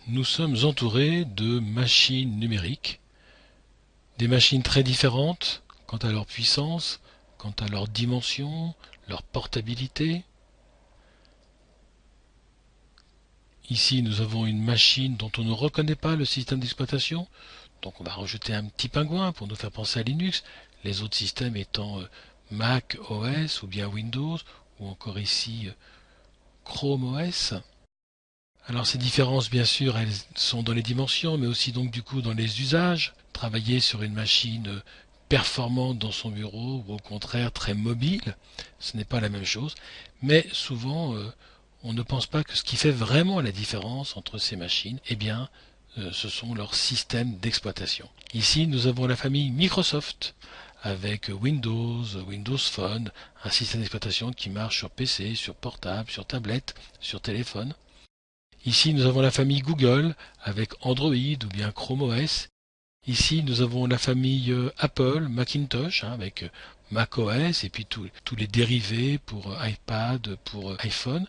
Nous sommes entourés de machines numériques, des machines très différentes quant à leur puissance, quant à leur dimension, leur portabilité. Ici, nous avons une machine dont on ne reconnaît pas le système d'exploitation, donc on va rajouter un petit pingouin pour nous faire penser à Linux, les autres systèmes étant Mac OS ou bien Windows, ou encore ici Chrome OS. Alors ces différences, bien sûr, elles sont dans les dimensions, mais aussi donc du coup dans les usages. Travailler sur une machine performante dans son bureau ou au contraire très mobile, ce n'est pas la même chose. Mais souvent, on ne pense pas que ce qui fait vraiment la différence entre ces machines, eh bien, ce sont leurs systèmes d'exploitation. Ici, nous avons la famille Microsoft avec Windows, Windows Phone, un système d'exploitation qui marche sur PC, sur portable, sur tablette, sur téléphone. Ici, nous avons la famille Google avec Android ou bien Chrome OS. Ici, nous avons la famille Apple, Macintosh, avec macOS et puis tous les dérivés pour iPad, pour iPhone.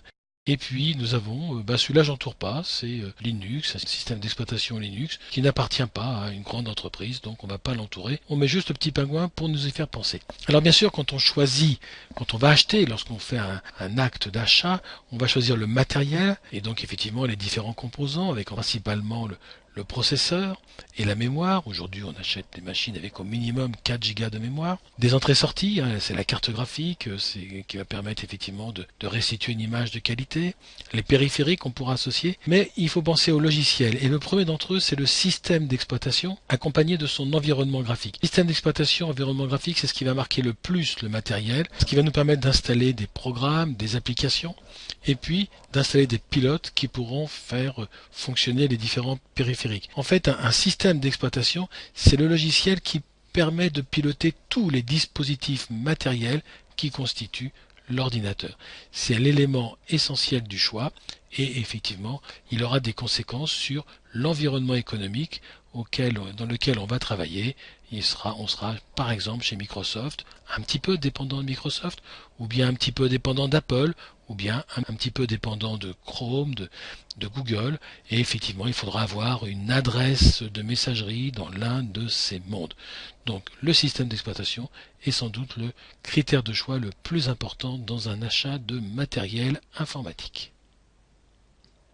Et puis nous avons, celui-là j'entoure pas, c'est Linux, un système d'exploitation Linux qui n'appartient pas à une grande entreprise, donc on ne va pas l'entourer. On met juste le petit pingouin pour nous y faire penser. Alors bien sûr, quand on choisit, quand on va acheter, lorsqu'on fait un acte d'achat, on va choisir le matériel et donc effectivement les différents composants avec principalement le processeur et la mémoire. Aujourd'hui, on achète des machines avec au minimum 4 Go de mémoire. Des entrées-sorties, hein, c'est la carte graphique, qui va permettre effectivement de restituer une image de qualité. Les périphériques, on pourra associer. Mais il faut penser au logiciel. Et le premier d'entre eux, c'est le système d'exploitation accompagné de son environnement graphique. Système d'exploitation, environnement graphique, c'est ce qui va marquer le plus le matériel, ce qui va nous permettre d'installer des programmes, des applications, et puis d'installer des pilotes qui pourront faire fonctionner les différents périphériques. En fait, un système d'exploitation, c'est le logiciel qui permet de piloter tous les dispositifs matériels qui constituent l'ordinateur. C'est l'élément essentiel du choix et effectivement, il aura des conséquences sur l'environnement économique dans lequel on va travailler. On sera par exemple chez Microsoft un petit peu dépendant de Microsoft ou bien un petit peu dépendant d'Apple ou bien un petit peu dépendant de Chrome, de Google, et effectivement il faudra avoir une adresse de messagerie dans l'un de ces mondes. Donc le système d'exploitation est sans doute le critère de choix le plus important dans un achat de matériel informatique.